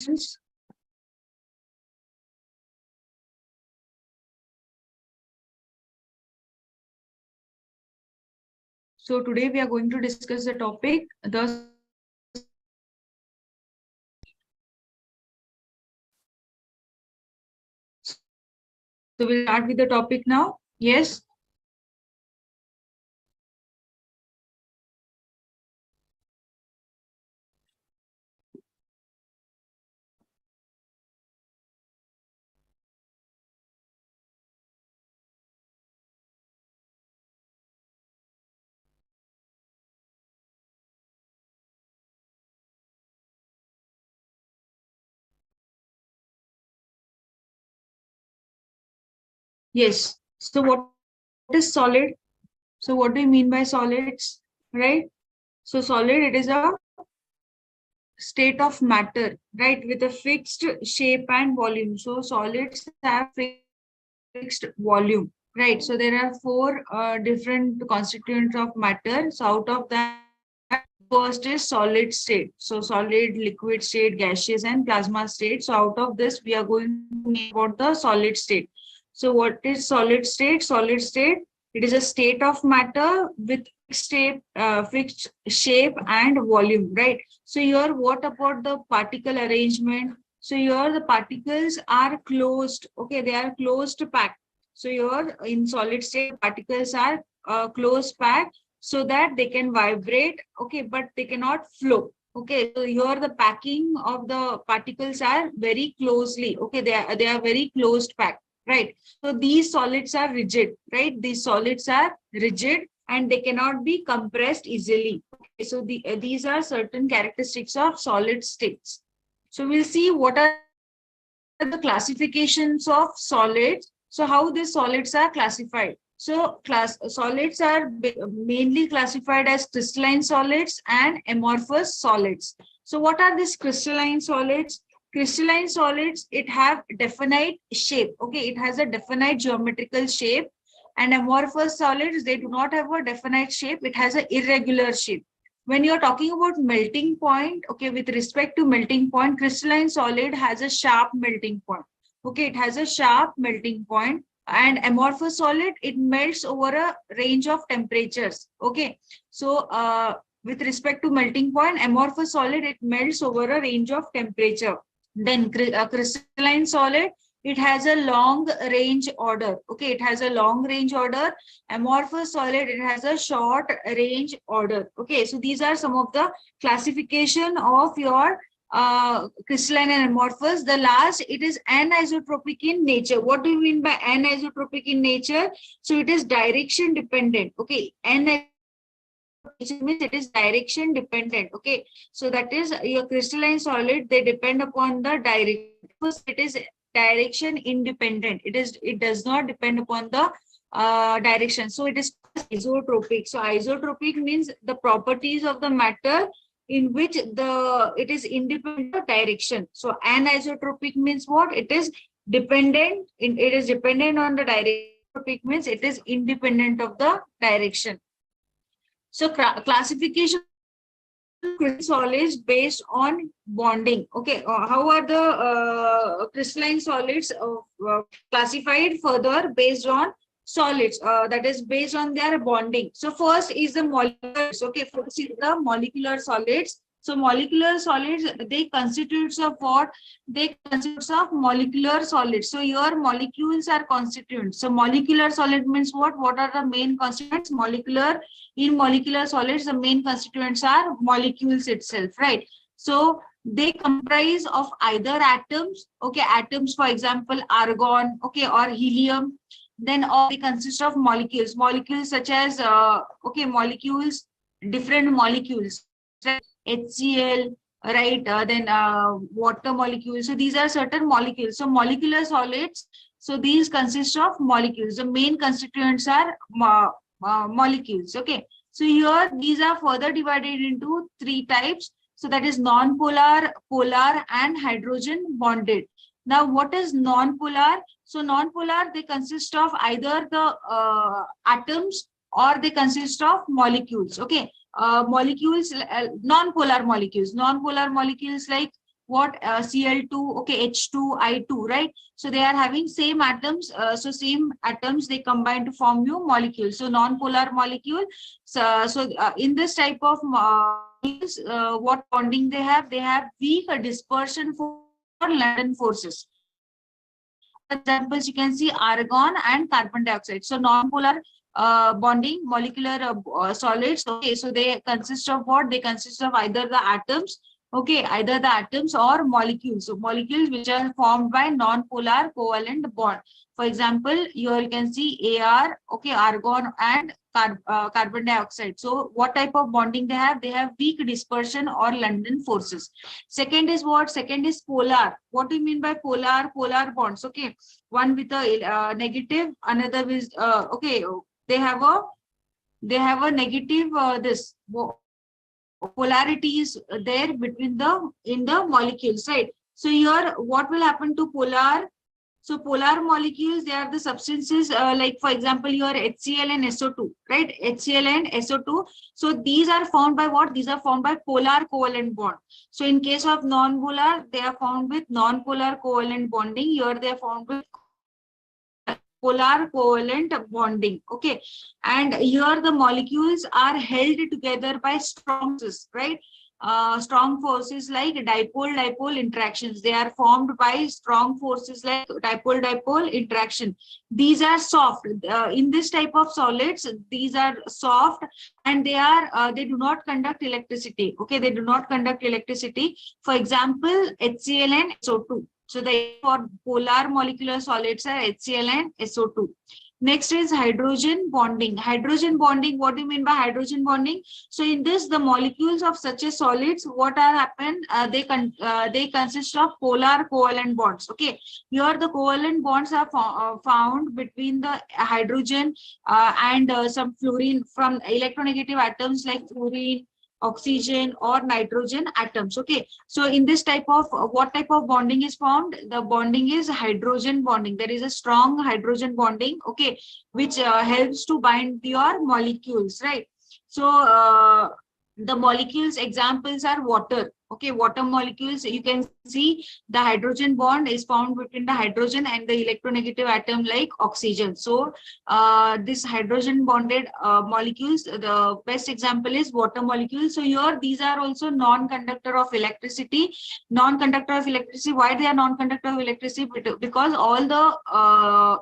questions? So today we are going to discuss the topic, the so we'll start with the topic now. Yes. Yes. So what is solid? So what do you mean by solids? Right? So solid, it is a state of matter, right, with a fixed shape and volume. So solids have fixed volume, right? So there are four different constituents of matter. So out of that, first is solid state. So solid, liquid state, gaseous, and plasma state. So out of this, we are going to name about the solid state. So what is solid state? Solid state, it is a state of matter with fixed shape and volume, right? So here, what about the particle arrangement? So here the particles are closed. Okay, they are closed packed. So here in solid state, particles are closed packed so that they can vibrate. Okay, but they cannot flow. Okay, so here the packing of the particles are very closely. Okay, they are very closed packed. Right. So these solids are rigid. Right. These solids are rigid and they cannot be compressed easily. Okay, so these are certain characteristics of solid states. So we'll see what are the classifications of solids. So how these solids are classified. So solids are mainly classified as crystalline solids and amorphous solids. So what are these crystalline solids? Crystalline solids, it have definite shape. Okay, it has a definite geometrical shape. And amorphous solids, they do not have a definite shape. It has an irregular shape. When you're talking about melting point, okay, with respect to melting point, crystalline solid has a sharp melting point. Okay, it has a sharp melting point. And amorphous solid, it melts over a range of temperatures. Okay, so with respect to melting point, amorphous solid, it melts over a range of temperature. Then crystalline solid, it has a long range order. Okay, it has a long range order. Amorphous solid, it has a short range order. Okay, so these are some of the classification of your crystalline and amorphous. The last, it is anisotropic in nature. What do you mean by anisotropic in nature? So it is direction dependent. Okay, means it is direction dependent. Okay, so that is your crystalline solid, they depend upon the direction. First, it is direction independent. It does not depend upon the direction. So it is isotropic. So isotropic means the properties of the matter in which it is independent of direction. So anisotropic means what? It is dependent. It is dependent on the direction. Isotropic means it is independent of the direction. So classification solids based on bonding. Okay, how are the crystalline solids classified further based on solids? That is based on their bonding. So first is the molecules. Okay, first is the molecular solids. So molecular solids, they constitutes of what? They constitutes of molecular solids. So your molecules are constituents. So molecular solid means what? What are the main constituents? In molecular solids, the main constituents are molecules itself, right? So they comprise of either atoms, okay, atoms, for example, argon, okay, or helium. Then or they consist of molecules such as molecules, different molecules, right? HCl, right? Then water molecules. So these are certain molecules. So molecular solids, so these consist of molecules. The main constituents are molecules. Okay, so here these are further divided into three types. So that is non-polar, polar, and hydrogen bonded. Now, what is non-polar? So non-polar, they consist of either the atoms or they consist of molecules. Okay, non-polar molecules like what Cl2, okay, H2, I2, right? So they are having same atoms. So same atoms they combine to form new molecule. So non-polar molecule. So in this type of molecules, what bonding they have? They have weak dispersion forces or London forces. For examples, you can see argon and carbon dioxide. So non-polar bonding molecular solids. Okay, so they consist of what? They consist of either the atoms, okay, either the atoms or molecules. So molecules which are formed by non-polar covalent bond. For example, here you can see Ar, okay, argon and carbon dioxide. So what type of bonding they have? They have weak dispersion or London forces. Second is what? Second is polar. What do you mean by polar? Polar bonds. Okay, one with a negative, another with okay. They have a negative polarity is there between the in the molecules, right? So here, what will happen to polar? So polar molecules, they are the substances like, for example, your HCl and SO2, right? HCl and SO2. So these are found by what? These are found by polar covalent bond. So in case of non-polar, they are found with non-polar covalent bonding. Here they are found with polar covalent bonding. Okay, and here the molecules are held together by strong forces, right? Strong forces like dipole-dipole interactions. They are formed by strong forces like dipole-dipole interaction. These are soft. In this type of solids, these are soft and they do not conduct electricity. Okay, they do not conduct electricity. For example, HCl and SO2. So the for polar molecular solids are HCl and SO2. Next is hydrogen bonding. Hydrogen bonding, what do you mean by hydrogen bonding? So in this, the molecules of such a solids, what are happen? They consist of polar covalent bonds. Okay, here the covalent bonds are found between the hydrogen and some fluorine from electronegative atoms like fluorine, oxygen or nitrogen atoms. Okay, so in this type of what type of bonding is formed? The bonding is hydrogen bonding. There is a strong hydrogen bonding, okay, which helps to bind your molecules, right? So the molecules examples are water. Okay, water molecules, you can see the hydrogen bond is found between the hydrogen and the electronegative atom like oxygen. So this hydrogen bonded molecules, the best example is water molecules. So here these are also non-conductor of electricity. Non-conductor of electricity, why they are non-conductor of electricity? Because all the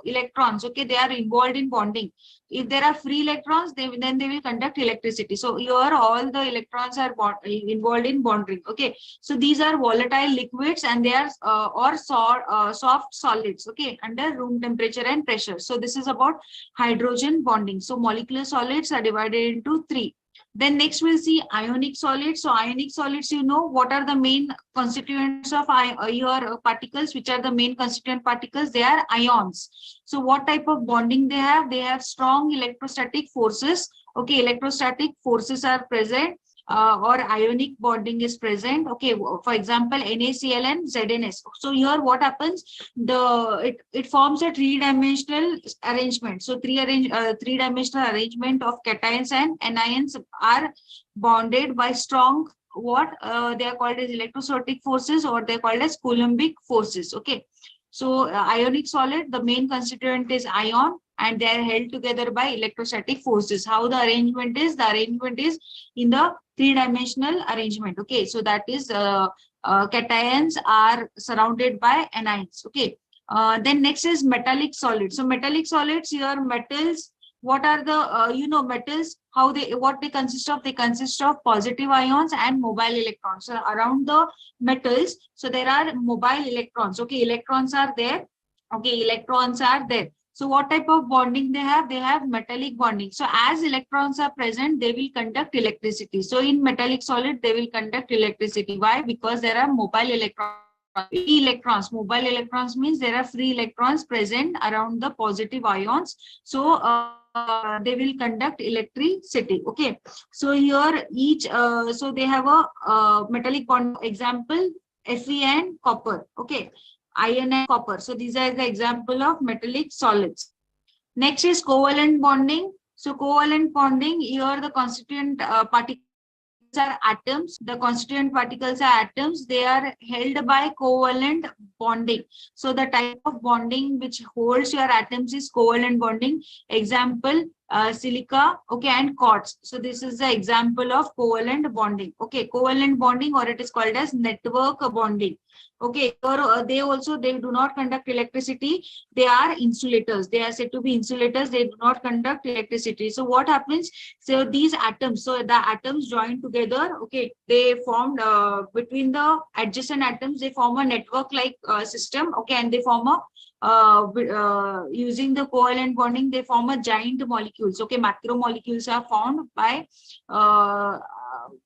electrons, okay, they are involved in bonding. If there are free electrons, then they will conduct electricity. So here all the electrons are involved in bonding. Okay, so these are volatile liquids and they are soft solids. Okay, under room temperature and pressure. So this is about hydrogen bonding. So molecular solids are divided into three. Then next we'll see ionic solids. So ionic solids, you know what are the main constituents of your particles? Which are the main constituent particles? They are ions. So what type of bonding they have? They have strong electrostatic forces. Okay, electrostatic forces are present. Or ionic bonding is present. Okay, for example, NaCl and ZnS. So here what happens? It forms a three-dimensional arrangement. So three-dimensional arrangement of cations and anions are bonded by strong what they are called as electrostatic forces, or they are called as Coulombic forces. Okay, so ionic solid, the main constituent is ion and they are held together by electrostatic forces. How the arrangement is? The arrangement is in the three-dimensional arrangement. Okay, so that is cations are surrounded by anions. Okay, then next is metallic solids. So metallic solids, here metals, what are the metals, how they, what they consist of? They consist of positive ions and mobile electrons. So around the metals, so there are mobile electrons. Okay, electrons are there. Okay, electrons are there. So what type of bonding they have? They have metallic bonding. So as electrons are present, they will conduct electricity. So in metallic solid, they will conduct electricity. Why? Because there are mobile electrons. Mobile electrons means there are free electrons present around the positive ions. So they will conduct electricity. Okay, so here each so they have a metallic bond. Example, Fe and copper. Okay, iron and copper. So these are the example of metallic solids. Next is covalent bonding. So covalent bonding, here the constituent particles are atoms. The constituent particles are atoms. They are held by covalent bonding. So the type of bonding which holds your atoms is covalent bonding. Example, silica, okay, and quartz. So this is the example of covalent bonding. Okay, covalent bonding, or it is called as network bonding. Okay, or they do not conduct electricity. They are insulators. They are said to be insulators. They do not conduct electricity. So what happens? So these atoms, so the atoms join together. Okay, they formed between the adjacent atoms. They form a network-like system. Okay, and they form a using the covalent bonding, they form a giant molecules. Okay, macromolecules are formed uh,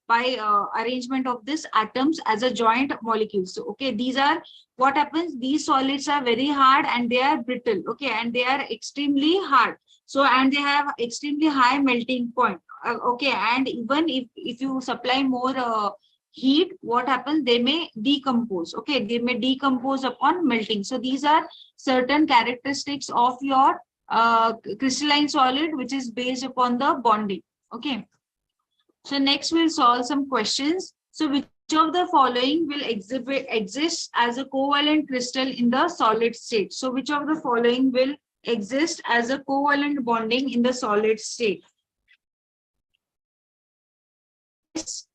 by arrangement of these atoms as a joint molecule. So okay, these are what happens. These solids are very hard and they are brittle. Okay, and they are extremely hard. So and they have extremely high melting point. Okay, and even if you supply more heat, what happens? They may decompose. Okay, they may decompose upon melting. So these are certain characteristics of your crystalline solid, which is based upon the bonding. Okay. So next we'll solve some questions. So which of the following will exist as a covalent crystal in the solid state? So which of the following will exist as a covalent bonding in the solid state? Yes.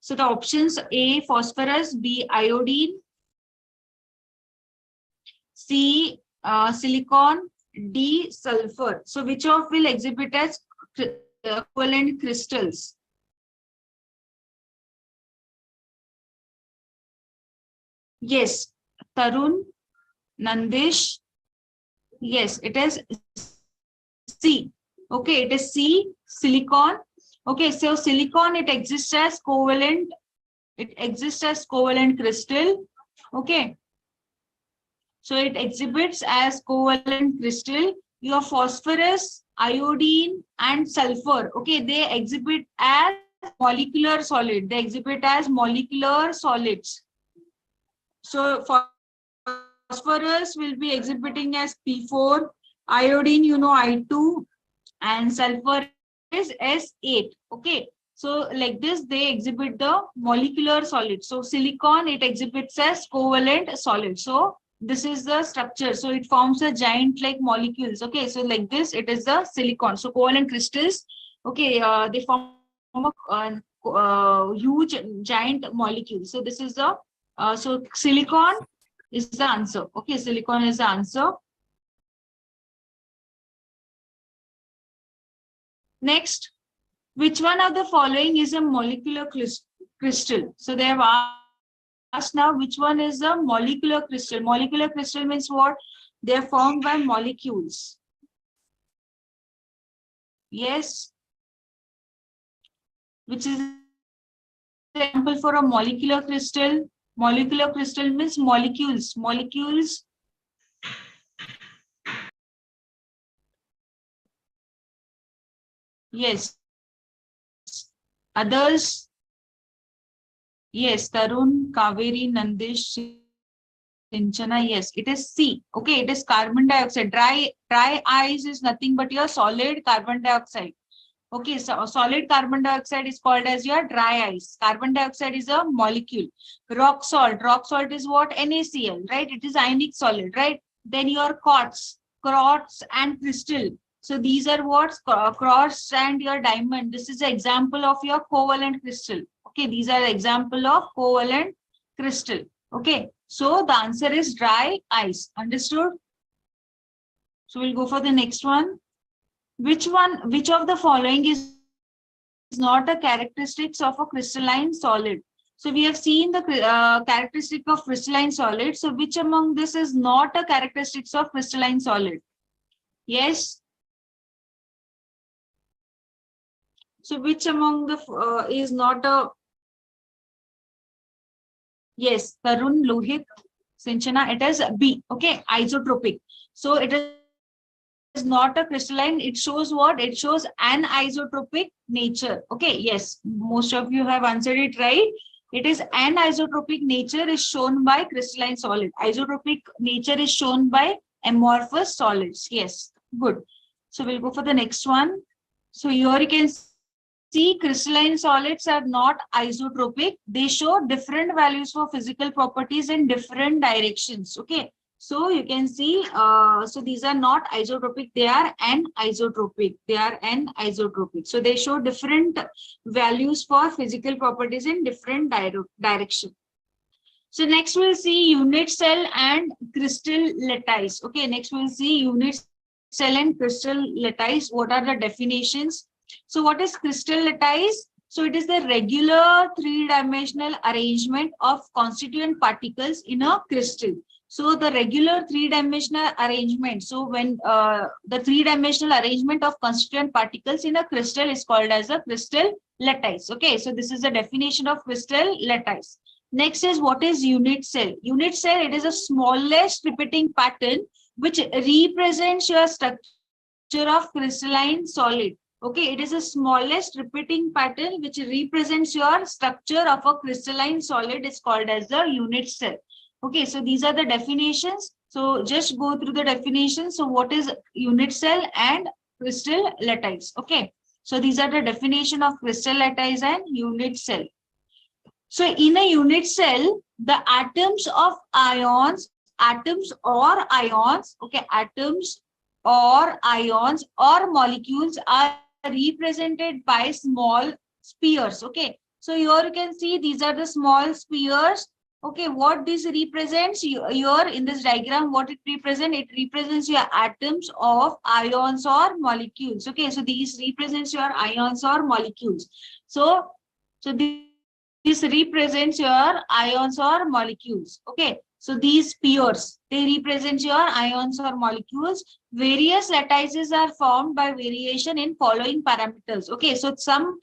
So the options: A, phosphorus; B, iodine; C, silicon; D, sulfur. So which of will exhibit as covalent crystals? Yes, Tarun, Nandish. Yes, it is C. Okay, it is C, silicon. Okay, so silicon, it exists as covalent. It exists as covalent crystal. Okay. So it exhibits as covalent crystal. Your phosphorus, iodine, and sulfur. Okay, they exhibit as molecular solid. They exhibit as molecular solids. So phosphorus will be exhibiting as P4, iodine, I2, and sulfur is S8. Okay. So like this, they exhibit the molecular solid. So silicon, it exhibits as covalent solid. So this is the structure. So it forms a giant like molecules. Okay. So like this, it is the silicon. So covalent crystals, okay, they form a huge giant molecule. So this is the, so silicon is the answer. Okay. Silicon is the answer. Next, which one of the following is a molecular crystal? So they have asked now which one is a molecular crystal. Molecular crystal means what? They are formed by molecules. Yes. Which is an example for a molecular crystal? Molecular crystal means molecules. Molecules. Yes. Others. Yes, Tarun, Kaveri, Nandish, Sinchana. Yes, it is C. Okay, it is carbon dioxide. Dry ice is nothing but your solid carbon dioxide. Okay, so solid carbon dioxide is called as your dry ice. Carbon dioxide is a molecule. Rock salt. Rock salt is what? NaCl, right? It is ionic solid, right? Then your quartz and crystal. So these are what? Quartz and your diamond. This is an example of your covalent crystal. Okay, these are example of covalent crystal. Okay, so the answer is dry ice. Understood? So we'll go for the next one. Which of the following is not a characteristics of a crystalline solid? So we have seen the characteristic of crystalline solid. So which among this is not a characteristics of crystalline solid? Yes. So which among the is not a? Yes, Tarun, Lohit, Sinchana, it is B. Okay, isotropic. So it is not a crystalline. It shows what? It shows anisotropic nature. Okay, yes, most of you have answered it right. It is anisotropic nature is shown by crystalline solid. Isotropic nature is shown by amorphous solids. Yes, good. So we'll go for the next one. So here you can see, crystalline solids are not isotropic. They show different values for physical properties in different directions. Okay. So you can see, so these are not isotropic, they are anisotropic. They are anisotropic. So they show different values for physical properties in different direction. So next we'll see unit cell and crystal lattice. Okay, next we'll see unit cell and crystal lattice. What are the definitions? So what is crystal lattice? So it is the regular three-dimensional arrangement of constituent particles in a crystal. So the regular three-dimensional arrangement. So when the three-dimensional arrangement of constituent particles in a crystal is called as a crystal lattice. Okay, so this is the definition of crystal lattice. Next is what is unit cell? Unit cell, it is a smallest repeating pattern which represents your structure of crystalline solid. Okay, it is the smallest repeating pattern which represents your structure of a crystalline solid is called as the unit cell. Okay, so these are the definitions. So just go through the definitions. So what is unit cell and crystal lattice? Okay, so these are the definition of crystal lattice and unit cell. So in a unit cell, the atoms of ions, okay, atoms or ions or molecules are represented by small spheres. Okay, so here you can see these are the small spheres. Okay, what this represents here in this diagram, what it represents? It represents your atoms of ions or molecules. Okay, so these represents your ions or molecules. So this represents your ions or molecules. Okay, so these spheres, they represent your ions or molecules. Various lattices are formed by variation in following parameters. Okay, so some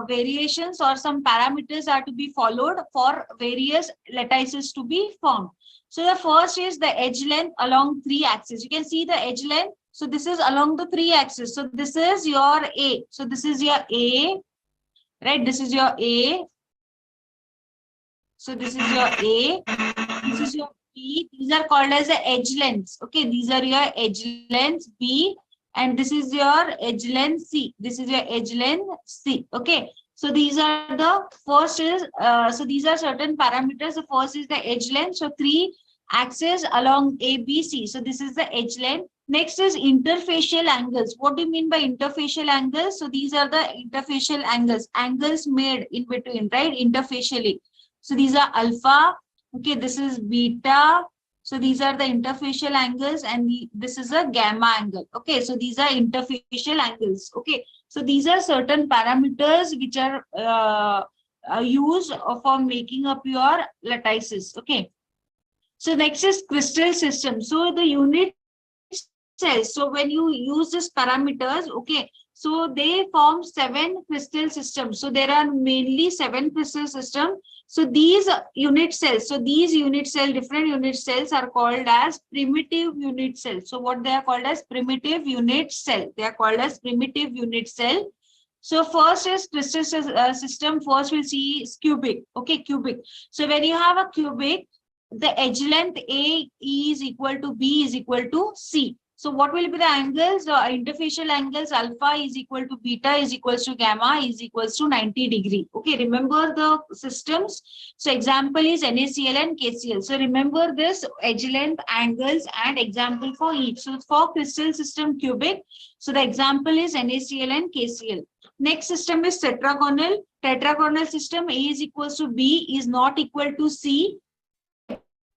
variations or some parameters are to be followed for various lattices to be formed. So the first is the edge length along three axes. You can see the edge length. So this is along the three axes. So this is your A. So this is your A. Right, this is your A. So this is your A. This is your B. These are called as the edge lengths. Okay, these are your edge lengths B, and this is your edge length C. This is your edge length C. Okay, so these are the first is so these are certain parameters. The first is the edge length. So three axes along A, B, C. So this is the edge length. Next is interfacial angles. What do you mean by interfacial angles? So these are the interfacial angles, angles made in between, right? Interfacially. So these are alpha. Okay, this is beta. So these are the interfacial angles, and this is a gamma angle. Okay, so these are interfacial angles. Okay, so these are certain parameters which are used for making up your lattices. Okay. So next is crystal system. So the unit cells. So when you use this parameters, okay, so they form 7 crystal systems. So there are mainly 7 crystal systems. So these unit cells, different unit cells are called as primitive unit cells. So what they are called as primitive unit cell. They are called as primitive unit cell. So first is crystal system. First we'll see is cubic. Okay, cubic. So when you have a cubic, the edge length A is equal to B is equal to C. So what will be the angles? Interfacial angles alpha is equal to beta is equals to gamma is equals to 90 degree. Okay, remember the systems. So example is NaCl and KCl. So remember this edge length, angles, and example for each. So for crystal system cubic, so the example is NaCl and KCl. Next system is tetragonal. Tetragonal system A is equals to B is not equal to C.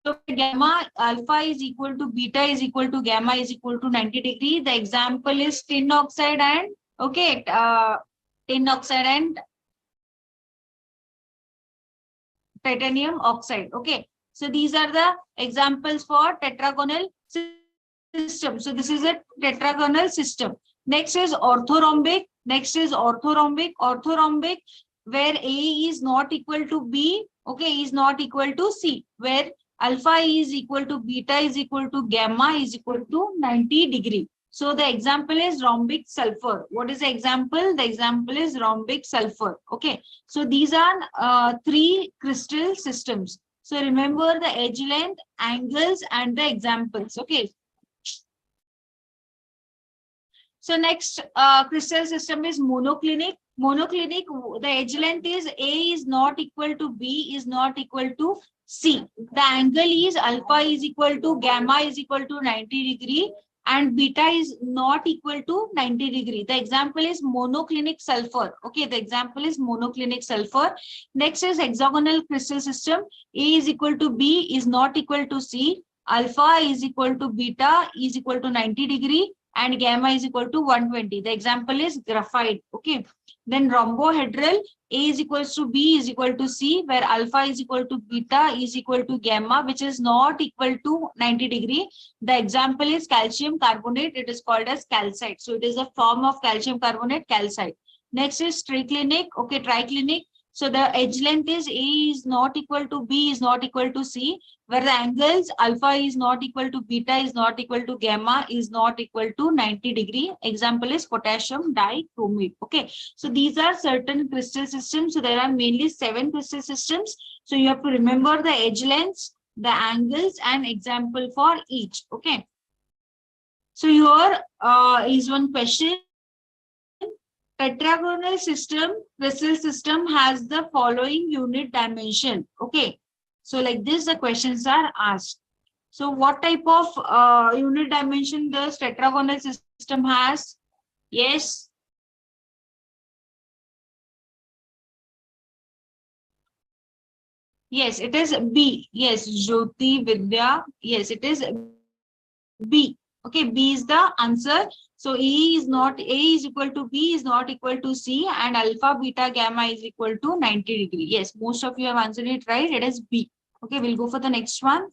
So gamma alpha is equal to beta is equal to gamma is equal to 90 degree. The example is tin oxide and tin oxide and titanium oxide. Okay, so these are the examples for tetragonal system. So this is a tetragonal system. Next is orthorhombic. Orthorhombic, where A is not equal to B. Okay, is not equal to C, where alpha is equal to beta is equal to gamma is equal to 90 degree. So the example is rhombic sulfur. What is the example? The example is rhombic sulfur. Okay, so these are 3 crystal systems. So remember the edge length, angles, and the examples. Okay. So next crystal system is monoclinic. Monoclinic, the edge length is A is not equal to B is not equal to C. The angle is alpha is equal to gamma is equal to 90 degree and beta is not equal to 90 degree. The example is monoclinic sulfur. Okay, the example is monoclinic sulfur. Next is hexagonal crystal system. A is equal to B is not equal to C. Alpha is equal to beta is equal to 90 degree and gamma is equal to 120. The example is graphite. Okay. Then rhombohedral, A is equals to B is equal to C, where alpha is equal to beta is equal to gamma, which is not equal to 90 degree. The example is calcium carbonate. It is called as calcite. So it is a form of calcium carbonate, calcite. Next is triclinic. Okay, triclinic. So the edge length is A is not equal to B is not equal to C, where the angles alpha is not equal to beta is not equal to gamma is not equal to 90 degree. Example is potassium dichromate. Okay, so these are certain crystal systems. So there are mainly 7 crystal systems. So you have to remember the edge lengths, the angles, and example for each. Okay. So here is one question. Tetragonal system, crystal system has the following unit dimension. Okay. So like this, the questions are asked. So what type of unit dimension does tetragonal system has? Yes. Yes, it is B. Yes, Jyoti Vidya. Yes, it is B. Okay, B is the answer. So A is equal to B is not equal to C and alpha, beta, gamma is equal to 90 degree. Yes, most of you have answered it right. It is B. Okay, we'll go for the next one.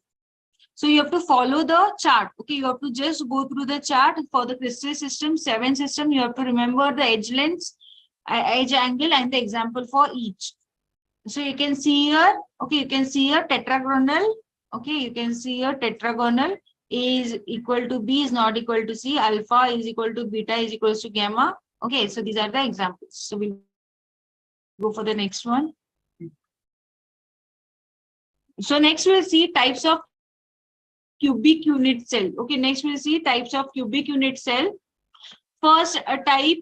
So you have to follow the chart. Okay, you have to just go through the chart for the crystal system, 7 system. You have to remember the edge lengths, edge angle, and the example for each. So you can see here, okay, you can see here tetragonal. Okay, you can see here tetragonal. A is equal to B is not equal to C. Alpha is equal to beta is equal to gamma. Okay, so these are the examples. So we'll go for the next one. So next we'll see types of cubic unit cell. Okay, next we'll see types of cubic unit cell. First type,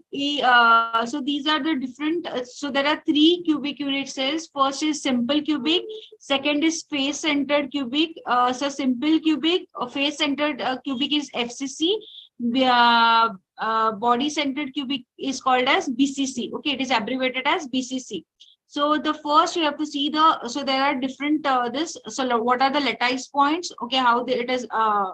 so these are the different, so there are 3 cubic unit cells. First is simple cubic, second is face-centered cubic. So simple cubic, face-centered cubic is FCC, body-centered cubic is called as BCC. Okay, it is abbreviated as BCC. So the first you have to see the, so there are different so what are the lattice points? Okay, how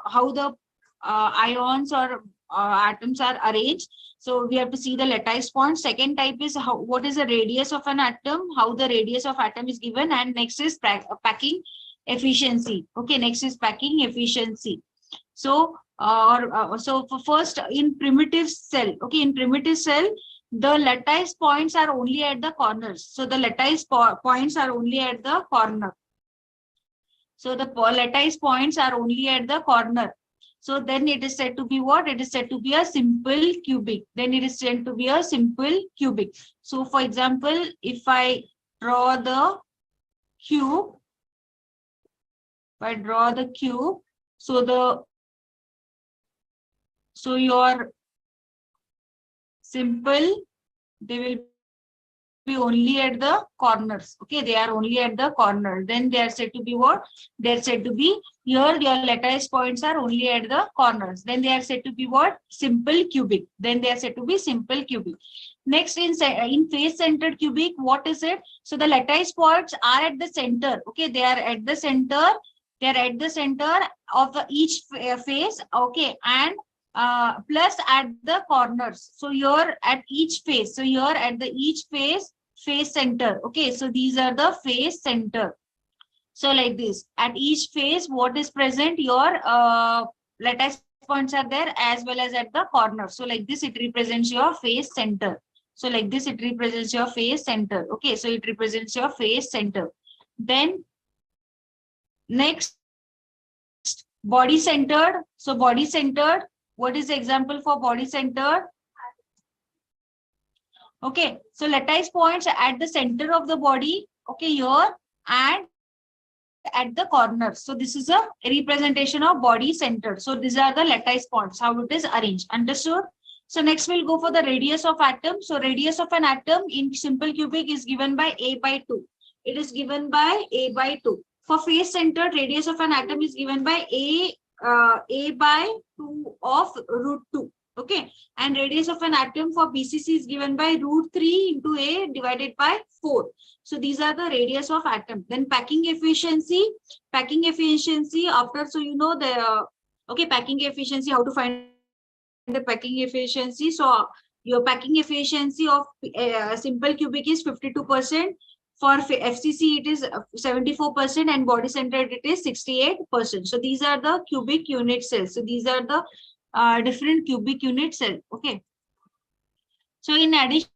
how the ions or atoms are arranged. So we have to see the lattice point. Second type is what is the radius of an atom, how the radius of atom is given, and next is packing efficiency. Okay, next is packing efficiency. So so for first in primitive cell, okay, in primitive cell the lattice points are only at the corners. So the lattice points are only at the corner. So the lattice points are only at the corner. So then it is said to be what? It is said to be a simple cubic. Then it is said to be a simple cubic. So for example, if I draw the cube, so your simple, they will be only at the corners. Okay, they are only at the corner. Then they are said to be what? They are said to be, here your lattice points are only at the corners. Then they are said to be what? Simple cubic. Then they are said to be simple cubic. Next, in face-centered cubic, what is it? So the lattice points are at the center. Okay, they are at the center. They are at the center of each face. Okay, and plus at the corners. So here at each face. So here at the each face center. Okay, so these are the face center. So like this, at each face, what is present? Your lattice points are there as well as at the corner. So like this, it represents your face center. So like this, it represents your face center. Okay, so it represents your face center. Then next, body centered. So body centered. What is the example for body centered? Okay, so lattice points at the center of the body. Okay, here and at the corner. So this is a representation of body centered. So these are the lattice points, how it is arranged. Understood? So next we'll go for the radius of atom. So radius of an atom in simple cubic is given by a by 2. It is given by a by 2. For face centered, radius of an atom is given by a by 2 of root 2. Okay, and radius of an atom for BCC is given by root 3 into a divided by 4. So these are the radius of atom. Then packing efficiency after, so you know the okay, packing efficiency, how to find the packing efficiency. So your packing efficiency of simple cubic is 52%. For FCC, it is 74%, and body centered, it is 68%. So these are the cubic unit cells. So these are the different cubic unit cells. Okay. So in addition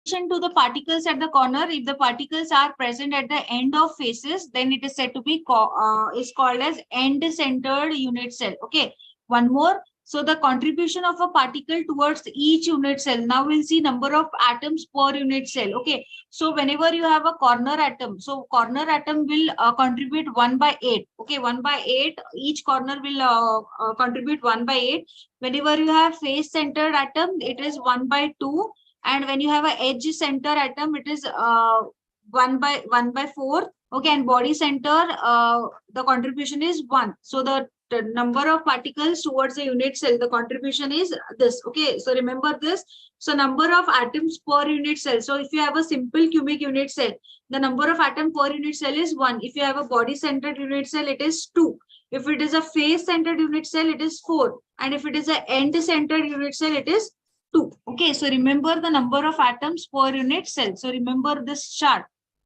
to the particles at the corner, if the particles are present at the end of faces, then it is said to be called as end-centered unit cell. Okay. One more. So the contribution of a particle towards each unit cell. Now we'll see number of atoms per unit cell. Okay. So whenever you have a corner atom, so corner atom will contribute 1 by 8. Okay, 1 by 8. Each corner will contribute 1 by 8. Whenever you have face-centered atom, it is 1 by 2. And when you have an edge center atom, it is 1 by 4. Okay, and body center, the contribution is 1. So the number of particles towards a unit cell, the contribution is this. Okay, so remember this. So number of atoms per unit cell. So if you have a simple cubic unit cell, the number of atom per unit cell is 1. If you have a body centered unit cell, it is 2. If it is a face centered unit cell, it is 4. And if it is an end centered unit cell, it is 2. Okay, so remember the number of atoms per unit cell. So remember this chart.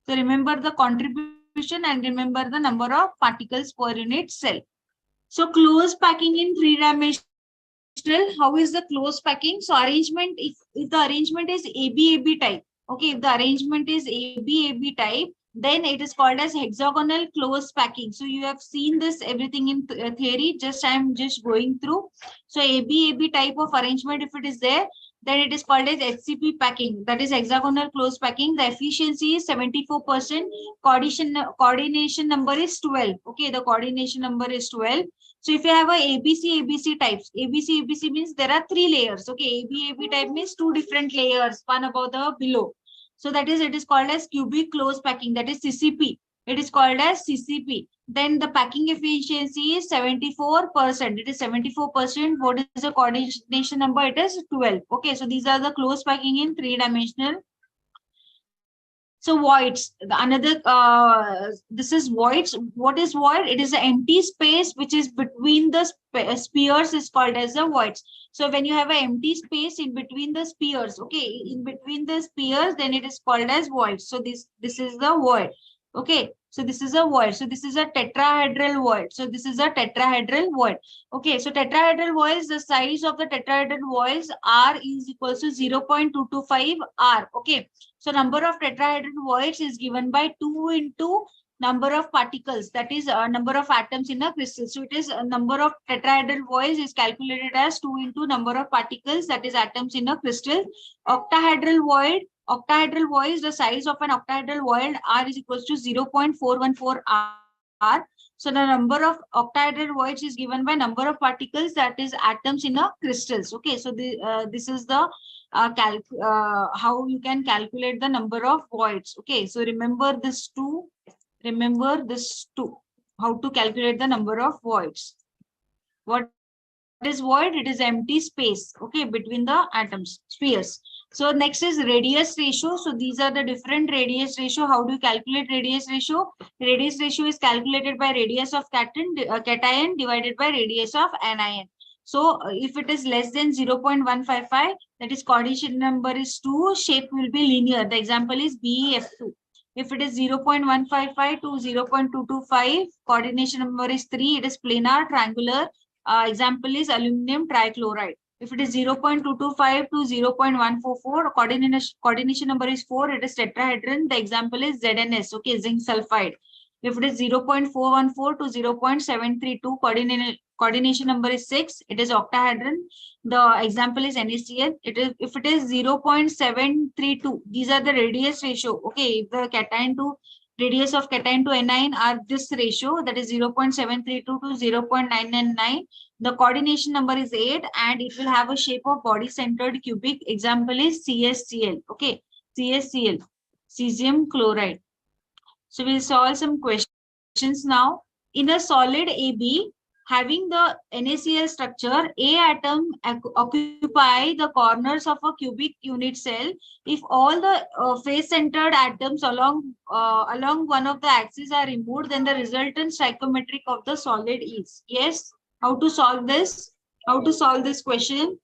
So remember the contribution and remember the number of particles per unit cell. So close packing in 3-dimensional. How is the close packing? So arrangement, if the arrangement is AB type, okay, if the arrangement is AB type, then it is called as hexagonal close packing. So you have seen this everything in theory. I'm just going through. So AB type of arrangement, if it is there, then it is called as HCP packing. That is hexagonal close packing. The efficiency is 74%. Coordination number is 12. Okay, the coordination number is 12. So if you have a ABC types, ABC means there are 3 layers. Okay, AB type means 2 different layers, one above the below. So that is, it is called as cubic close packing. That is CCP. It is called as CCP. Then the packing efficiency is 74%. It is 74%. What is the coordination number? It is 12. Okay, so these are the close packing in 3-dimensional. So voids, this is voids. What is void? It is an empty space which is between the spheres is called as a voids. So when you have an empty space in between the spheres, okay, in between the spheres, then it is called as void. So this is the void. Okay, so this is a void. So this is a tetrahedral void. So this is a tetrahedral void. Okay, so tetrahedral voids, the size of the tetrahedral voids R is equals to 0.225 R. Okay, so number of tetrahedral voids is given by 2 into number of particles, that is number of atoms in a crystal. So it is number of tetrahedral voids is calculated as 2 into number of particles, that is atoms in a crystal. Octahedral void is the size of an octahedral void. R is equals to 0.414 R. So the number of octahedral voids is given by number of particles, that is atoms in a crystals. Okay, so this is the how you can calculate the number of voids. Okay, so remember this too. How to calculate the number of voids. What is void? It is empty space, okay, between the atoms, spheres. So next is radius ratio. So these are the different radius ratio. How do you calculate radius ratio? Radius ratio is calculated by radius of cation divided by radius of anion. So if it is less than 0.155, that is coordination number is 2, shape will be linear. The example is BeF2. If it is 0.155 to 0.225, coordination number is 3, it is planar, triangular. Example is aluminum trichloride. If it is 0.225 to 0.144, coordination number is 4, it is tetrahedron. The example is ZnS, okay, zinc sulfide. If it is 0.414 to 0.732, coordination number is 6, it is octahedron. The example is NaCl. If it is 0.732, these are the radius ratio. Okay, if the cation to Radius of cation to anion are this ratio, that is 0.732 to 0.999. The coordination number is 8 and it will have a shape of body centered cubic. Example is CSCl. Okay, CSCl, cesium chloride. So we'll solve some questions now. In a solid AB having the NaCl structure, A atom occupy the corners of a cubic unit cell. If all the face-centered atoms along one of the axes are removed, then the resultant stoichiometric of the solid is. Yes. How to solve this? How to solve this question?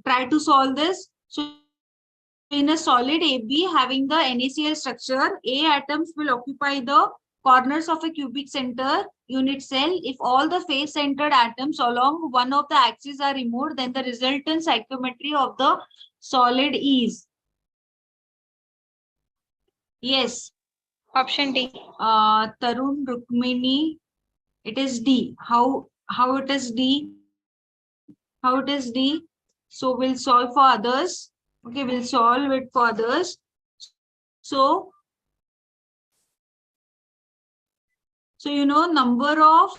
Try to solve this. So in a solid AB having the NaCl structure, A atoms will occupy the corners of a cubic center unit cell. If all the face-centered atoms along one of the axes are removed, then the resultant stoichiometry of the solid is. Yes. Option D. Tarun, Rukmini, it is D. How it is D? How it is D? So we'll solve for others. Okay, we'll solve it for others. So number of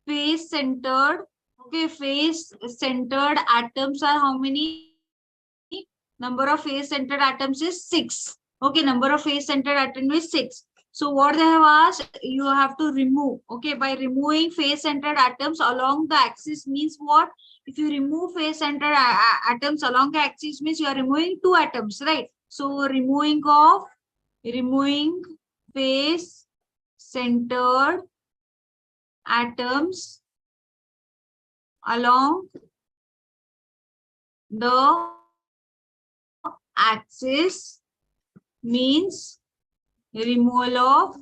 face-centered, okay, face-centered atoms are how many? Number of face-centered atoms is 6. Okay, number of face-centered atoms is 6. So what they have asked, you have to remove. Okay, by removing face-centered atoms along the axis means what? If you remove face-centered atoms along the axis means you are removing 2 atoms, right? So removing face-centered atoms along the axis means removal of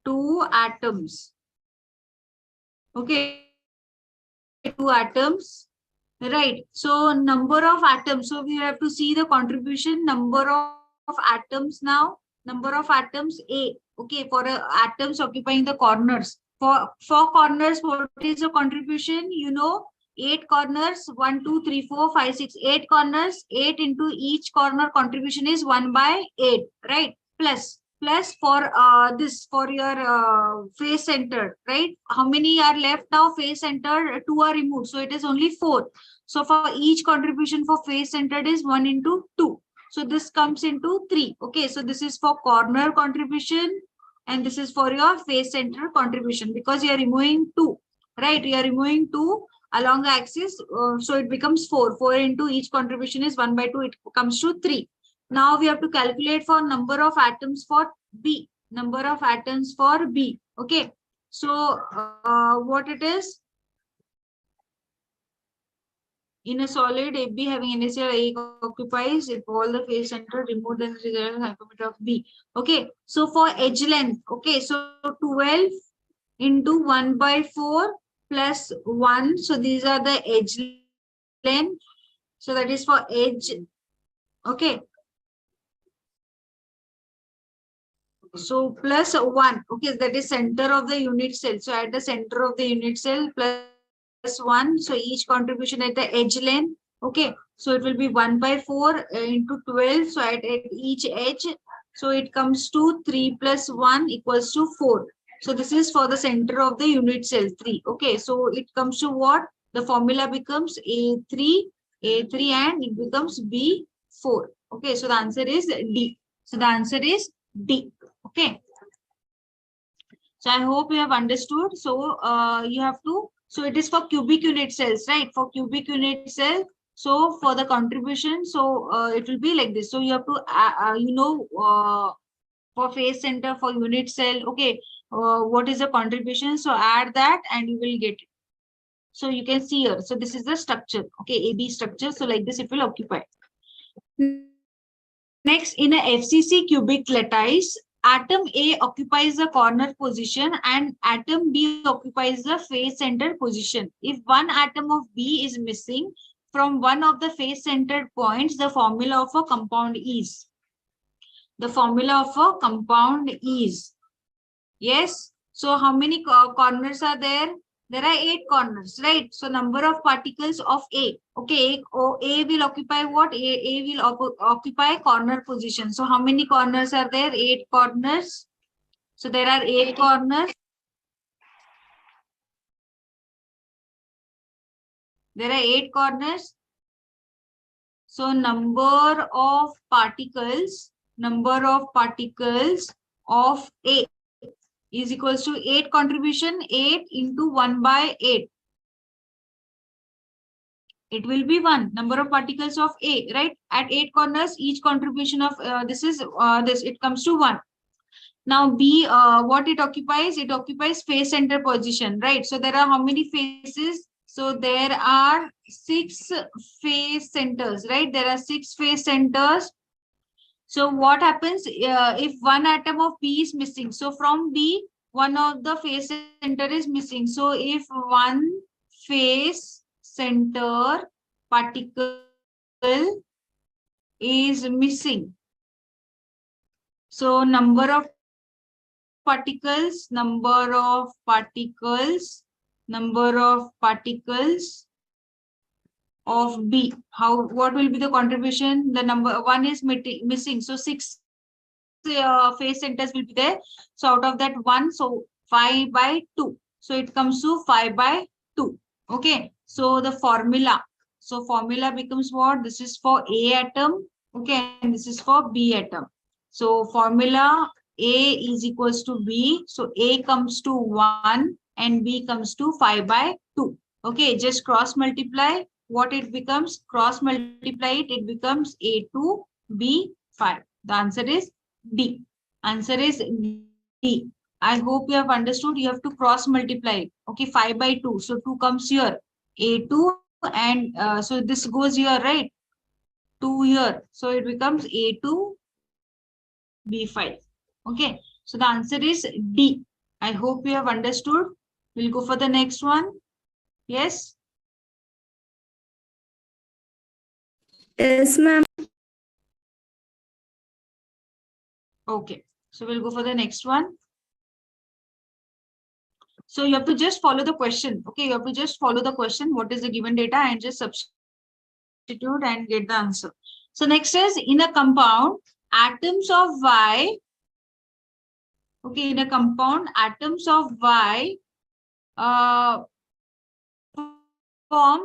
2 atoms. Okay, 2 atoms, right? So number of atoms. So we have to see the contribution number of atoms now. Number of atoms A. Okay, for atoms occupying the corners. For 4 corners, what is the contribution? 8 corners, 1, 2, 3, 4, 5, 6, 8 corners, 8 into each corner contribution is 1 by 8, right? Plus for this, for your face centered, right? How many are left now? Face centered, 2 are removed, so it is only 4. So for each contribution for face centered is 1 into 2. So this comes into 3. Okay, so this is for corner contribution and this is for your face center contribution, because you are removing 2, right? You are removing 2 along the axis, so it becomes 4. 4 into each contribution is 1 by 2, it comes to 3. Now we have to calculate for number of atoms for B. Number of atoms for B. Okay, so what it is? In a solid AB having NaCl, A occupies if all the face center removed, then the resultant stoichiometry of B. Okay, so for edge length, okay, so 12 into 1 by 4 plus 1. So these are the edge length. So that is for edge. Okay. So plus 1. Okay, that is center of the unit cell. So at the center of the unit cell plus 1. So each contribution at the edge length. Okay, so it will be 1 by 4 into 12. So at each edge, so it comes to 3 plus 1 equals to 4. So this is for the center of the unit cell 3. Okay, so it comes to what? The formula becomes A3 and it becomes B4. Okay, so the answer is D. So the answer is D. Okay. So I hope you have understood. So you have to, so it is for cubic unit cells, right? For cubic unit cell. So for the contribution, so it will be like this. So you have to, for face center, for unit cell, okay, what is the contribution? So add that and you will get it. So you can see here. So this is the structure, okay, AB structure. So like this, it will occupy. Next, in a FCC cubic lattice, atom A occupies the corner position and atom B occupies the face center position. If one atom of B is missing from one of the face centered points, the formula of a compound is. The formula of a compound is. Yes. So how many corners are there? There are 8 corners, right? So number of particles of A. Okay, A will occupy what? A will occupy corner position. So how many corners are there? 8 corners. So there are 8 corners. There are 8 corners. So number of particles of A is equals to 8 contribution, 8 into 1 by 8. It will be 1 number of particles of A, right? At 8 corners, each contribution of this is this, it comes to 1. Now B, what it occupies? It occupies face center position, right? So there are how many faces? So there are 6 face centers, right? There are 6 face centers. So what happens if one atom of B is missing? So from B, one of the face center is missing. So if one face center particle is missing, so number of particles of B. What will be the contribution? The number one is missing. So 6 phase centers will be there. So out of that 1, so 5 by 2. So it comes to 5 by 2. Okay. So the formula. So formula becomes what? This is for A atom. Okay. And this is for B atom. So formula A is equals to B. So A comes to 1 and B comes to 5 by 2. Okay. Just cross multiply. What it becomes? Cross multiply it. It becomes A2 B5. The answer is D. Answer is D. I hope you have understood. You have to cross multiply. Okay, 5 by 2. So 2 comes here. A2 and so this goes here, right? 2 here. So it becomes A2 B5. Okay. So the answer is D. I hope you have understood. We'll go for the next one. Yes. Yes, ma'am. Okay. So we'll go for the next one. So you have to just follow the question. Okay, you have to just follow the question. What is the given data and just substitute and get the answer. So next is in a compound, atoms of Y. Okay, in a compound, atoms of Y form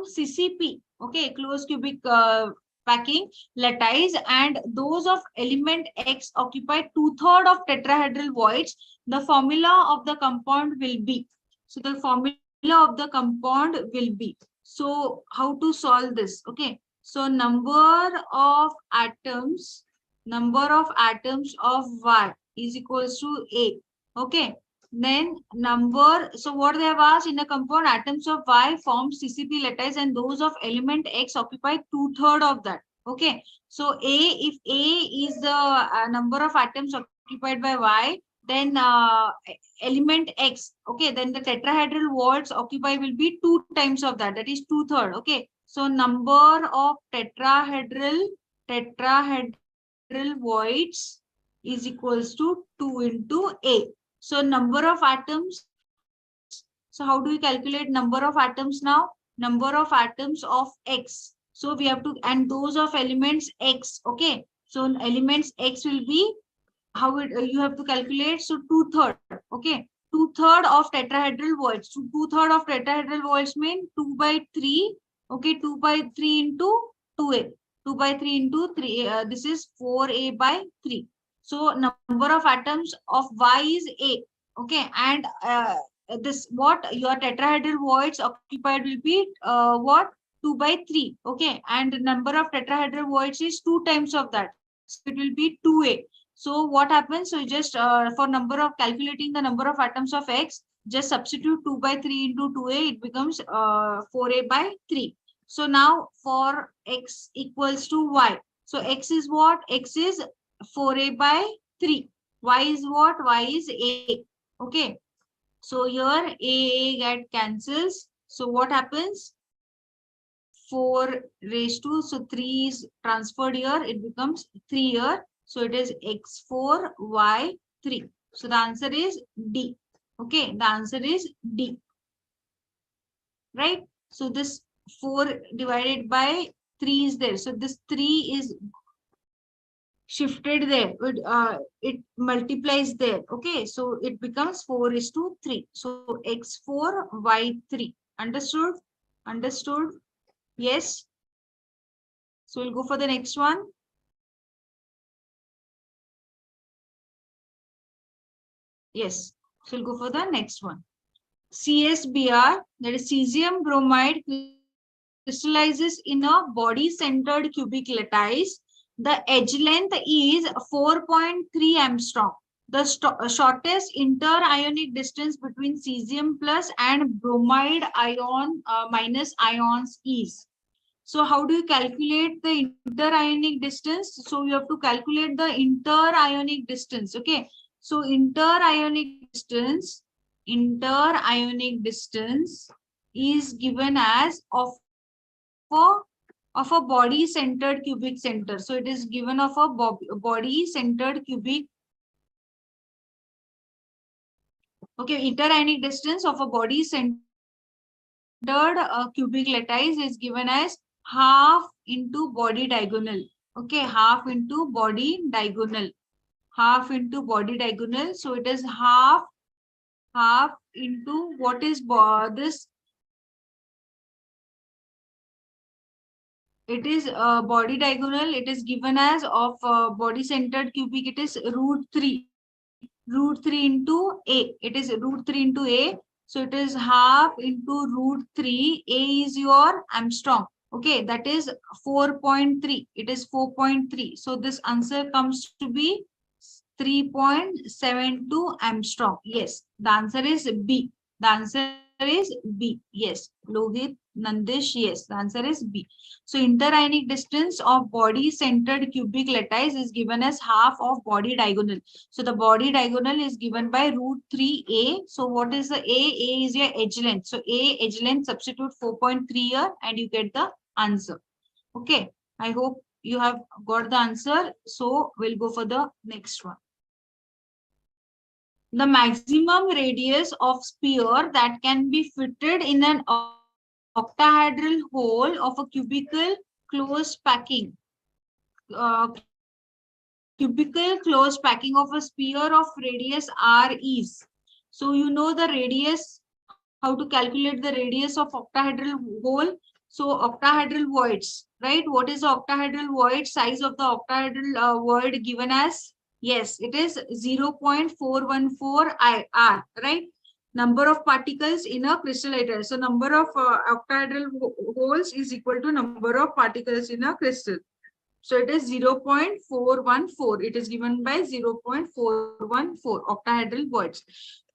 CCP. Okay, closed cubic packing lattice, and those of element X occupy 2/3 of tetrahedral voids. The formula of the compound will be. So the formula of the compound will be. So how to solve this? Okay. So number of atoms of Y is equals to A. Okay. Then number, so what they have asked, in a compound atoms of Y form CCP lattice and those of element X occupy 2/3 of that. Okay. So if A is the number of atoms occupied by Y, then element X, okay, then the tetrahedral voids occupied will be 2 times of that. That is 2/3. Okay. So number of tetrahedral voids is equals to 2 into A. So number of atoms. So how do we calculate number of atoms now? Number of atoms of X. So we have to, and those of elements X. Okay. So elements X will be, how it, you have to calculate. So 2/3. Okay. 2/3 of tetrahedral voids. So 2/3 of tetrahedral voids mean 2 by 3. Okay. 2 by 3 into 2A. 2 by 3 into 3. This is 4A by 3. So number of atoms of Y is A. Okay. And this, what your tetrahedral voids occupied will be what? 2 by 3. Okay. And the number of tetrahedral voids is 2 times of that. So it will be 2A. So what happens? So just for number of calculating the number of atoms of X, just substitute 2 by 3 into 2A, it becomes 4A by 3. So now for X equals to Y. So X is what? X is 4A by 3. Y is what? Y is A. Okay. So here A get cancels. So what happens? 4 raised to, so 3 is transferred here. It becomes 3 here. So it is X4, Y3. So the answer is D. Okay. The answer is D. right? So this 4 divided by 3 is there. So this 3 is shifted there. It multiplies there. Okay, so it becomes 4:3. So x4 y3. Understood? Understood? Yes. So we'll go for the next one. Yes. So we'll go for the next one. CSBr, that is cesium bromide, crystallizes in a body-centered cubic lattice. The edge length is 4.3 angstrom. The shortest inter-ionic distance between cesium plus and bromide ion minus ions is. So how do you calculate the inter-ionic distance? So you have to calculate the inter-ionic distance. Okay. So inter-ionic distance is given as of a body-centered cubic center. So it is given of a body-centered cubic. Okay, inter-ionic distance of a body-centered cubic lattice is given as half into body diagonal. Okay, half into body diagonal. Half into body diagonal. So it is half into what is this? It is body diagonal. It is given as of body centered cubic. It is √3. √3 into A. It is √3 into A. So it is half into √3. A is your Armstrong. Okay, that is 4.3. It is 4.3. So this answer comes to be 3.72 Armstrong. Yes, the answer is B. The answer is B. Yes, Lohit, Nandish, yes, the answer is B. So inter-ionic distance of body-centered cubic lattice is given as half of body diagonal. So the body diagonal is given by √3A. So what is the A? A is your edge length. So A edge length, substitute 4.3 here and you get the answer. Okay, I hope you have got the answer. So we'll go for the next one. The maximum radius of sphere that can be fitted in an octahedral hole of a cubical closed packing. Cubical closed packing of a sphere of radius r is. So you know the radius, how to calculate the radius of octahedral hole. So octahedral voids, right? What is the octahedral void? Size of the octahedral void given as? Yes, it is 0.414 IR, right? Number of particles in a crystal. So number of octahedral holes is equal to number of particles in a crystal. So it is 0.414. It is given by 0.414 octahedral voids.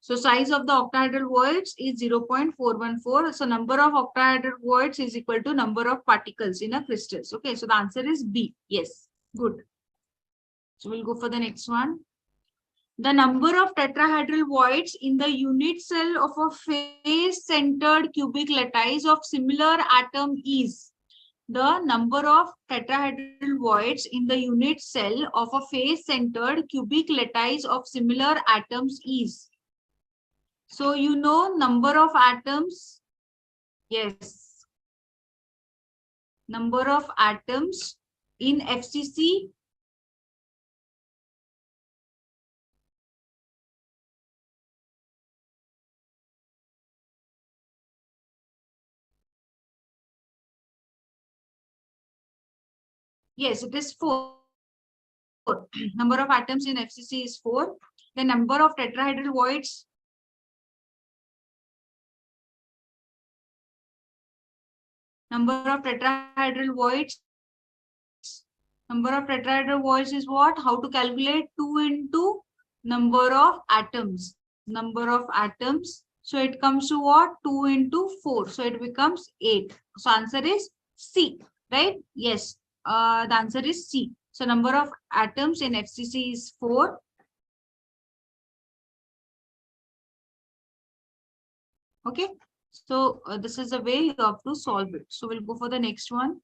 So size of the octahedral voids is 0.414. So number of octahedral voids is equal to number of particles in a crystal. Okay, so the answer is B. Yes, good. So we'll go for the next one. The number of tetrahedral voids in the unit cell of a face-centered cubic lattice of similar atom is. The number of tetrahedral voids in the unit cell of a face-centered cubic lattice of similar atoms is. So you know number of atoms. Yes. Number of atoms in FCC. Yes, it is 4. Number of atoms in FCC is 4. The number of tetrahedral voids. Number of tetrahedral voids. Number of tetrahedral voids is what? How to calculate? 2 into number of atoms. Number of atoms. So it comes to what? 2 into 4. So it becomes 8. So answer is C, right? Yes. The answer is C. So number of atoms in FCC is 4. Okay. So this is the way you have to solve it. So we'll go for the next one.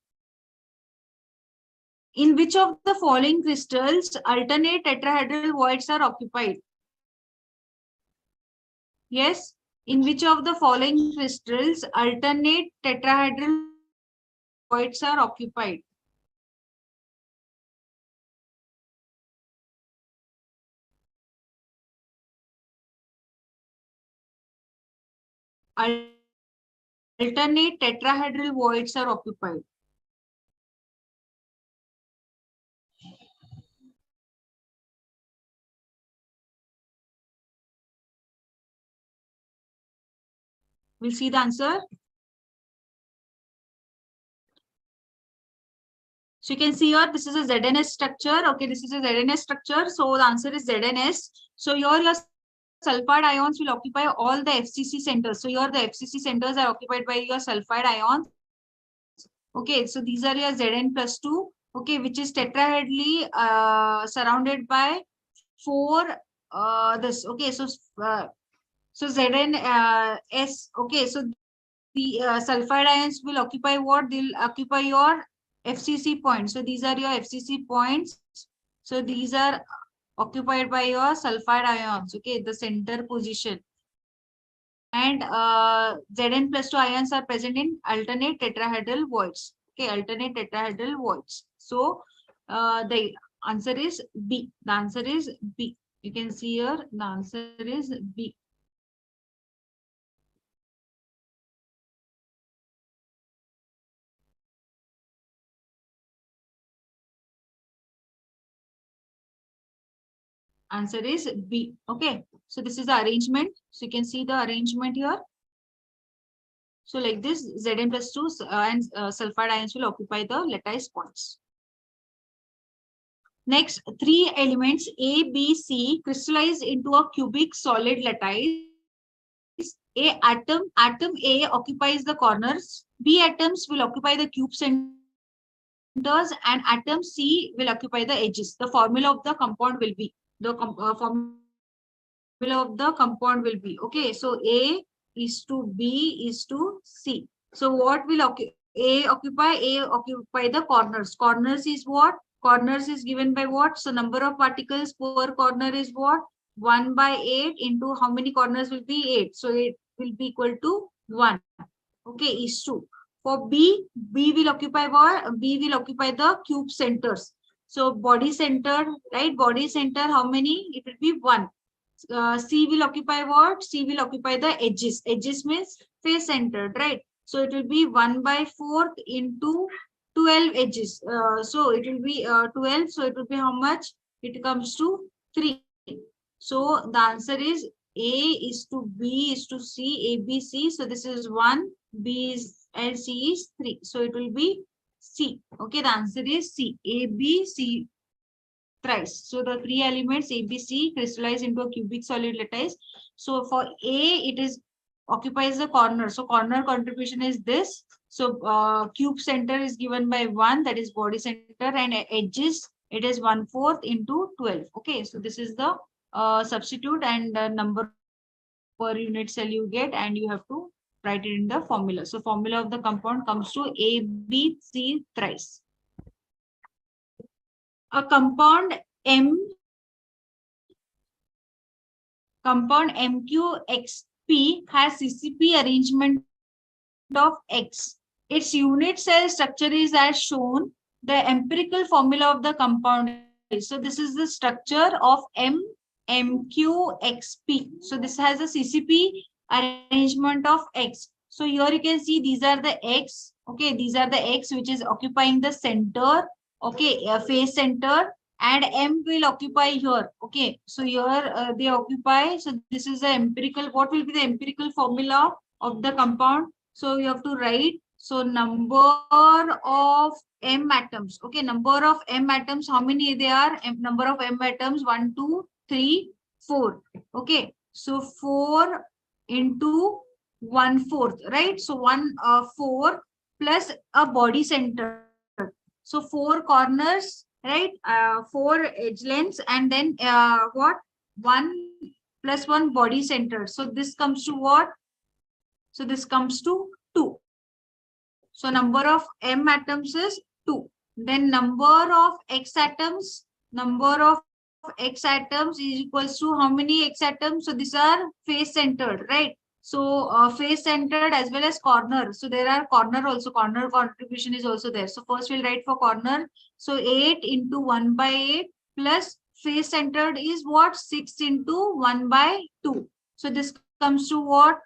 In which of the following crystals alternate tetrahedral voids are occupied? Yes. In which of the following crystals alternate tetrahedral voids are occupied? Alternate tetrahedral voids are occupied. We'll see the answer. So you can see here, this is a ZNS structure. Okay, this is a ZNS structure. So the answer is ZNS. So here your sulfide ions will occupy all the FCC centers. So here the FCC centers are occupied by your sulfide ions. Okay, so these are your Zn+2. Okay, which is tetrahedrally surrounded by 4 this. Okay, so Zn S. Okay, so the sulfide ions will occupy what? They'll occupy your FCC points. So these are your FCC points. So these are occupied by your sulfide ions. Okay, the center position. And Zn+2 ions are present in alternate tetrahedral voids. Okay, alternate tetrahedral voids. So the answer is B. The answer is B. You can see here the answer is B. Answer is B. Okay, so this is the arrangement. So you can see the arrangement here. So like this, Zn+2 and sulfide ions will occupy the lattice points. Next, 3 elements A, B, C crystallize into a cubic solid lattice. Atom A occupies the corners. B atoms will occupy the cube centers, and atom C will occupy the edges. The formula of the compound will be okay. So A is to B is to C. So what will A occupy? A occupy the corners. Corners is what? Corners is given by what? So number of particles per corner is what? 1 by 8 into how many corners will be 8. So it will be equal to 1. Okay, is 2. For B will occupy what? B will occupy the cube centers. So body center, right? Body center, how many? It will be 1. C will occupy what? C will occupy the edges. Edges means face centered, right? So it will be 1 by 4 into 12 edges. So it will be 12. So it will be how much? It comes to 3. So the answer is A is to B is to C, A, B, C. So this is 1, B is and C is 3. So it will be C. Okay, the answer is C. A, B, C thrice. So the 3 elements A, B, C crystallize into a cubic solid lattice. So for A, it is occupies the corner. So corner contribution is this. So cube center is given by 1, that is body center, and edges it is 1/4 into 12. Okay, so this is the substitute and number per unit cell you get, and you have to write it in the formula. So formula of the compound comes to A, B, C thrice. A compound MQXP has CCP arrangement of X. Its unit cell structure is as shown. The empirical formula of the compound is, so this is the structure of MQXP. So this has a CCP arrangement of X. So here you can see these are the X. Okay, these are the X which is occupying the center. Okay, face center, and M will occupy here. Okay, so here they occupy. So this is the empirical. What will be the empirical formula of the compound? So you have to write. So number of M atoms. Okay, number of M atoms. How many they are? Number of M atoms. 1, 2, 3, 4. Okay, so 4 into 1/4. Right. So 4 plus a body center. So 4 corners, right? 4 edge lengths, and then what? 1 plus 1 body center. So this comes to what? So this comes to 2. So number of M atoms is 2. Then number of X atoms is equals to how many X atoms? So these are face centered, right? So face centered as well as corner. So there are corner also, corner contribution is also there. So first we'll write for corner. So 8 into 1 by 8 plus face centered is what? 6 into 1 by 2. So this comes to what?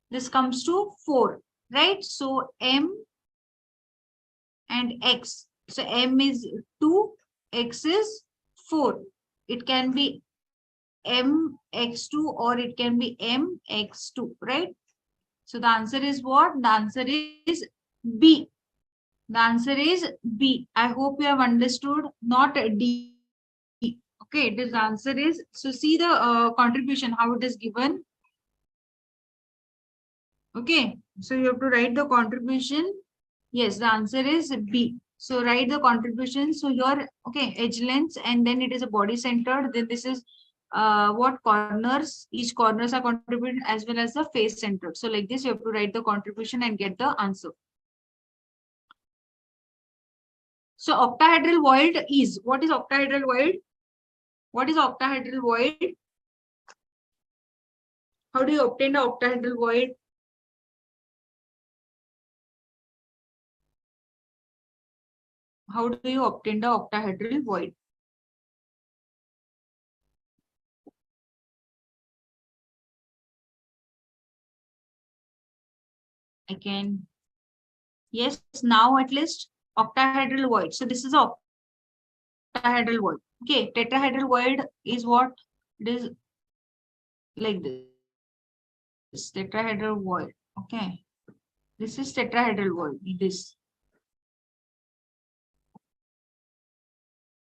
This comes to 4, right? So M and X. So M is 2, X is 4. It can be mx2 or it can be mx2, right? So the answer is what? The answer is B. The answer is B. I hope you have understood, not D. Okay, this answer is, so see the contribution, how it is given. Okay, so you have to write the contribution. Yes, the answer is B. So write the contribution. So your, okay, edge lengths, and then it is a body centered. Then this is what corners, each corners are contributed as well as the face centered. So like this, you have to write the contribution and get the answer. So octahedral void is, what is octahedral void? What is octahedral void? How do you obtain the octahedral void? How do you obtain the octahedral void? I can, yes, now at least octahedral void. So this is octahedral void. Okay, tetrahedral void is what? It is like this, tetrahedral void. Okay, this is tetrahedral void. This.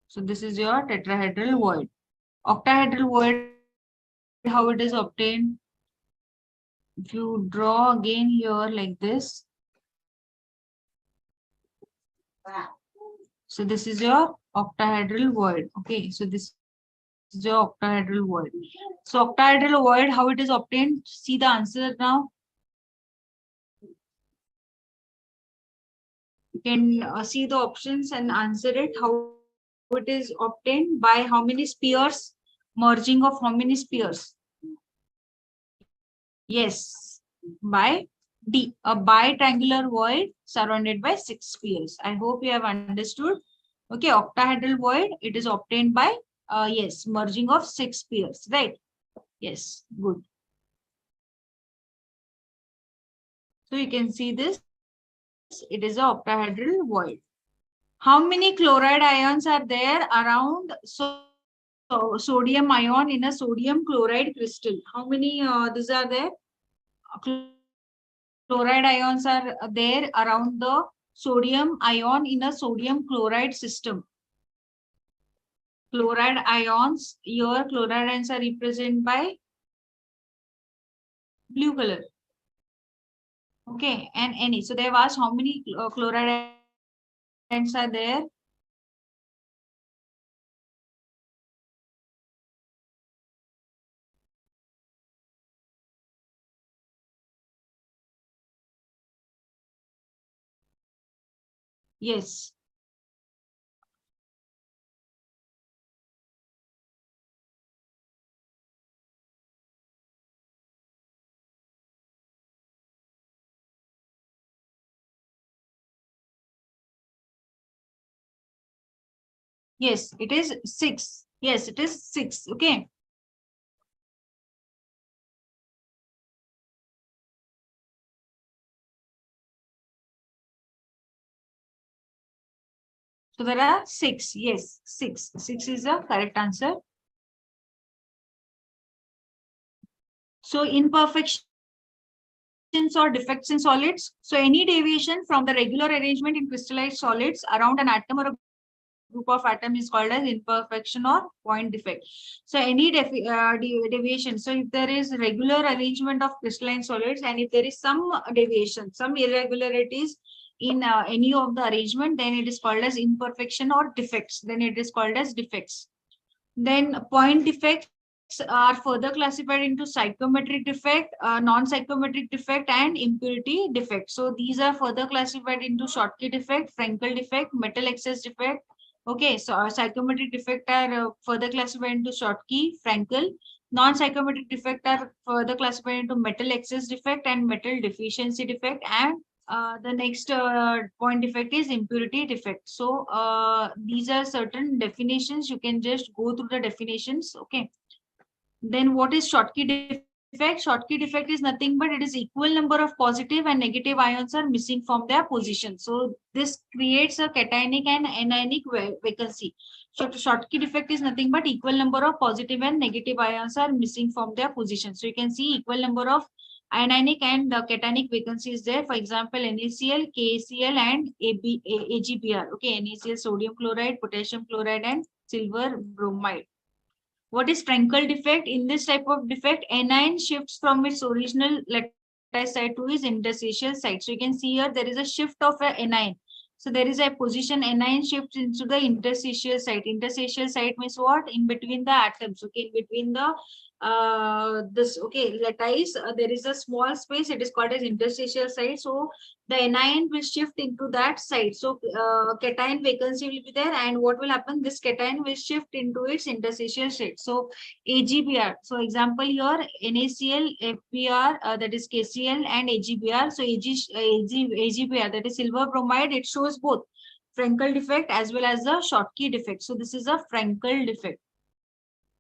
So this is your tetrahedral void. Octahedral void, how it is obtained? If you draw again here like this. So this is your octahedral void. Okay, so this is your octahedral void. So octahedral void, how it is obtained? See the answer now. You can see the options and answer it. How it is obtained? By how many spheres? Merging of how many spheres? Yes, by D. A bitriangular void surrounded by 6 spheres. I hope you have understood. Okay, octahedral void, it is obtained by, yes, merging of 6 spheres, right? Yes, good. So you can see this, it is a octahedral void. How many chloride ions are there around sodium ion in a sodium chloride crystal? How many these are there? Chloride ions are there around the sodium ion in a sodium chloride system. Chloride ions, your chloride ions are represented by blue color. Okay, and any. So they have asked how many chloride ions are there. Yes. Yes, it is 6. Yes, it is 6. Okay. So there are 6. Yes, 6. 6 is the correct answer. So imperfections or defects in solids. So any deviation from the regular arrangement in crystallized solids around an atom or a group of atom is called as imperfection or point defect. So any deviation. So if there is regular arrangement of crystalline solids and if there is some deviation, some irregularities in any of the arrangement, then it is called as imperfection or defects. Then it is called as defects. Then point defects are further classified into psychometric defect, non-psychometric defect, and impurity defect. So these are further classified into Schottky defect, Frankel defect, metal excess defect. Okay, so our psychometric defect are further classified into Schottky, Frankel. Non-psychometric defect are further classified into metal excess defect and metal deficiency defect. And the next point defect is impurity defect. So these are certain definitions. You can just go through the definitions. Okay. Then what is Schottky defect? Schottky defect is nothing but it is equal number of positive and negative ions are missing from their position. So this creates a cationic and anionic vacancy. So Schottky defect is nothing but equal number of positive and negative ions are missing from their position. So you can see equal number of anionic and cationic vacancy is there. For example, NaCl, KCl and AgBr. Okay, NaCl sodium chloride, potassium chloride and silver bromide. What is Frankel defect? In this type of defect, anion shifts from its original lattice site to its interstitial site. So you can see here there is a shift of an anion. So there is a position anion shifts into the interstitial site. Interstitial site means what? In between the atoms. Okay, in between the this lattice, there is a small space. It is called as interstitial site. So the anion will shift into that site. So cation vacancy will be there, and what will happen? This cation will shift into its interstitial state. So AgBr. So example here, NaCl, FBr, that is KCl, and AgBr. So AgBr, that is silver bromide. It shows both Frankel defect as well as the Schottky defect. So this is a Frankel defect.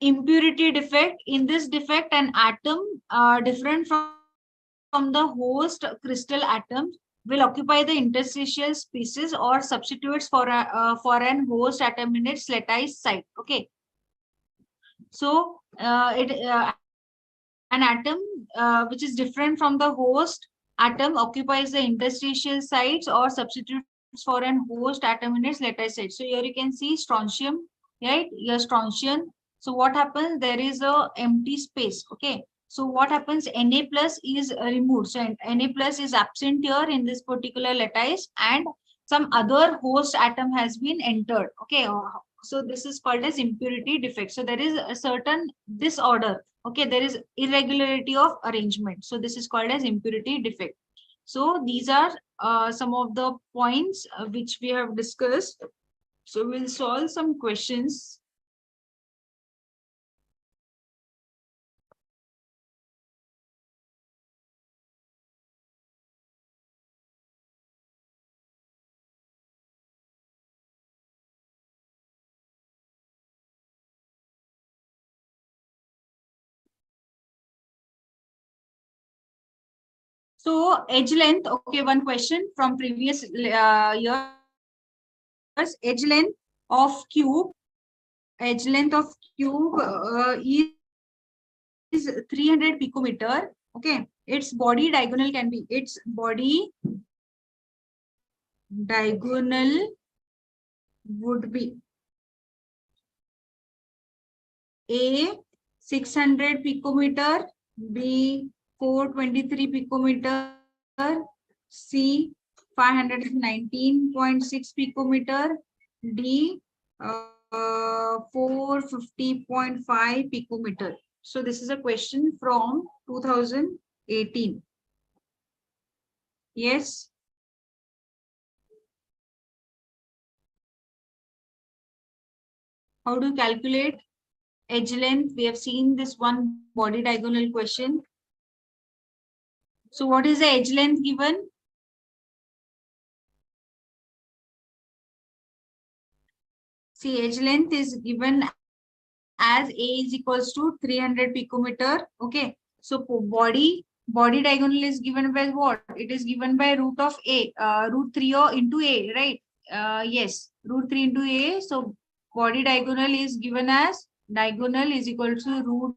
Impurity defect. In this defect, an atom different from the host crystal atoms will occupy the interstitial spaces or substitutes for an host atom in its lattice site. Okay, so an atom which is different from the host atom occupies the interstitial sites or substitutes for an host atom in its lattice site. So here you can see strontium, right? Your strontium. So what happens? There is a empty space. Okay. So what happens? Na plus is removed. So Na plus is absent here in this particular lattice, and some other host atom has been entered. Okay. So this is called as impurity defect. So there is a certain disorder. Okay. There is irregularity of arrangement. So this is called as impurity defect. So these are some of the points which we have discussed. So we'll solve some questions. So edge length, okay, one question from previous years. Edge length of cube, is 300 picometer. Okay, its body diagonal can be, would be A 600 picometer, B 423 picometer, C 519.6 picometer, D 450.5 picometer. So this is a question from 2018. Yes. How do you calculate edge length? We have seen this one body diagonal question. So what is the edge length given? See, edge length is given as A is equals to 300 picometer. Okay. So body diagonal is given by what? It is given by root of A, root 3 or into A, right? Yes, root 3 into A. So body diagonal is given as diagonal is equal to root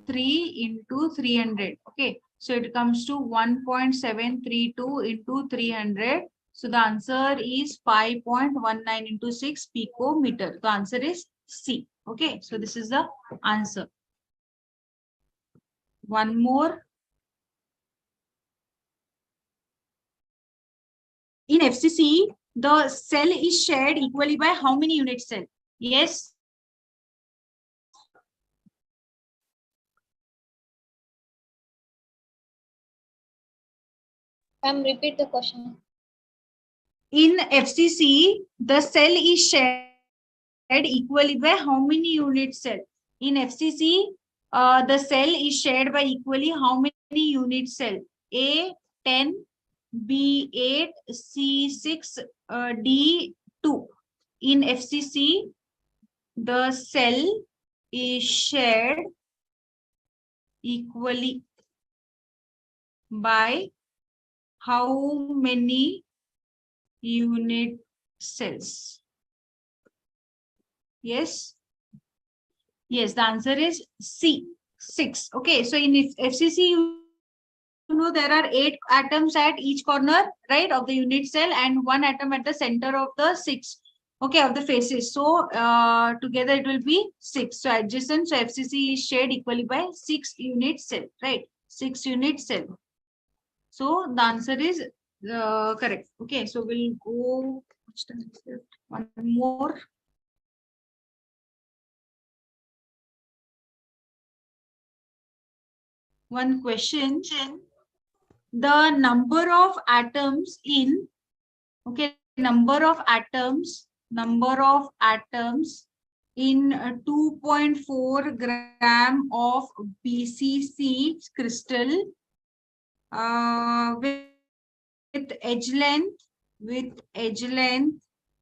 3 into 300. Okay. So it comes to 1.732 into 300. So the answer is 5.19 into 6 picometer. The answer is C. Okay, so this is the answer. One more. In FCC, the cell is shared equally by how many unit cells? Yes. Repeat the question. In FCC, the cell is shared equally by how many unit cells? In FCC, the cell is shared by equally how many unit cell? A 10, B 8, C 6, D 2. In FCC, the cell is shared equally by how many unit cells? Yes. Yes, the answer is C, 6. Okay, so in FCC, there are 8 atoms at each corner, right, of the unit cell, and 1 atom at the center of the 6, okay, of the faces. So together it will be 6. So adjacent, so FCC is shared equally by 6 unit cell, right? 6 unit cell. So the answer is correct. Okay, so we'll go one more. One question. The number of atoms in, okay, number of atoms in 2.4 gram of BCC crystal with edge length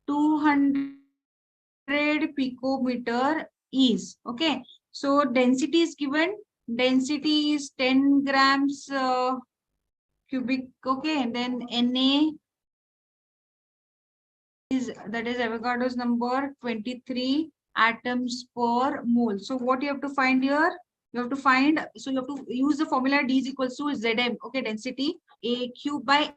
200 picometer is, okay. So density is given. Density is 10 grams cubic, okay, and then Na is, that is Avogadro's number, 23 atoms per mole. So what you have to find here? You have to find, so you have to use the formula D is equals to Zm, okay, density A cube by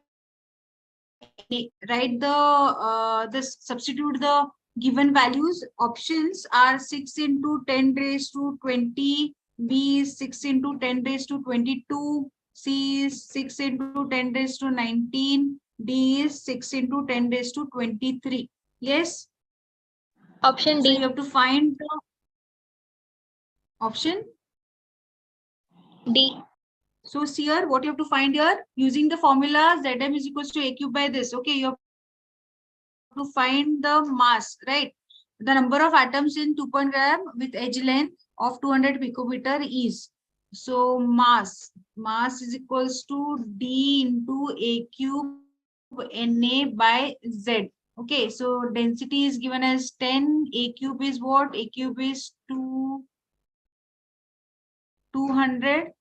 Na. Write the this, substitute the given values. Options are 6 into 10 raised to 20, B is 6 into 10 raised to 22, C is 6 into 10 raised to 19, D is 6 into 10 raised to 23. Yes? Option So D. you have to find the option D. So here, what you have to find here, using the formula Zm is equals to A cube by this. Okay, you have to find the mass, right? The number of atoms in 2.0 gram with edge length of 200 picometer is. So mass is equals to D into A cube Na by Z. Okay, so density is given as 10. A cube is what? A cube is 200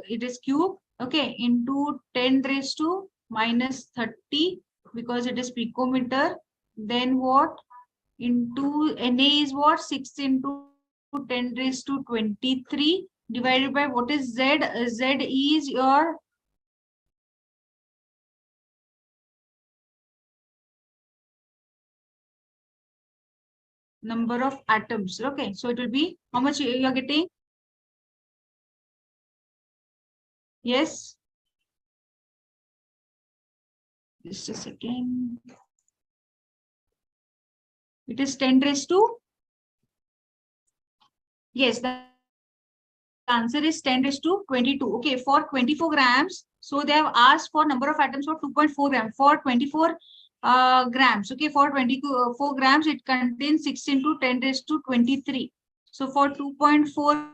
it is cube, okay, into 10 raised to minus 30 because it is picometer. Then what? Into Na is what? 6 into 10 raised to 23 divided by what is Z? Z is your number of atoms. Okay, so it will be how much you are getting? Yes. Just a second. It is 10 raised to, yes, the answer is 10 raised to 22. Okay, for 24 grams, so they have asked for number of atoms for 2.4 grams. For 24 grams, okay, for 24 grams, it contains 6 into 10 raised to 23. So for 2.4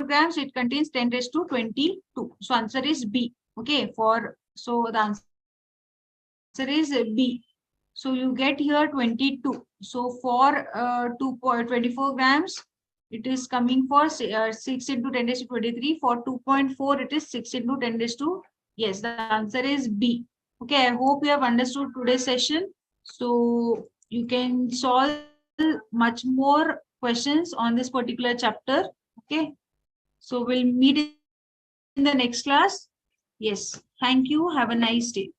grams, it contains 10 raised to 22. So answer is B. Okay, so the answer is B. So you get here 22. So for 2.24 grams, it is coming for 6 into 10 raised to 23. For 2.4, it is 6 into 10 raised to, yes, the answer is B. Okay, I hope you have understood today's session. So you can solve much more questions on this particular chapter. Okay, so we'll meet in the next class. Yes, thank you. Have a nice day.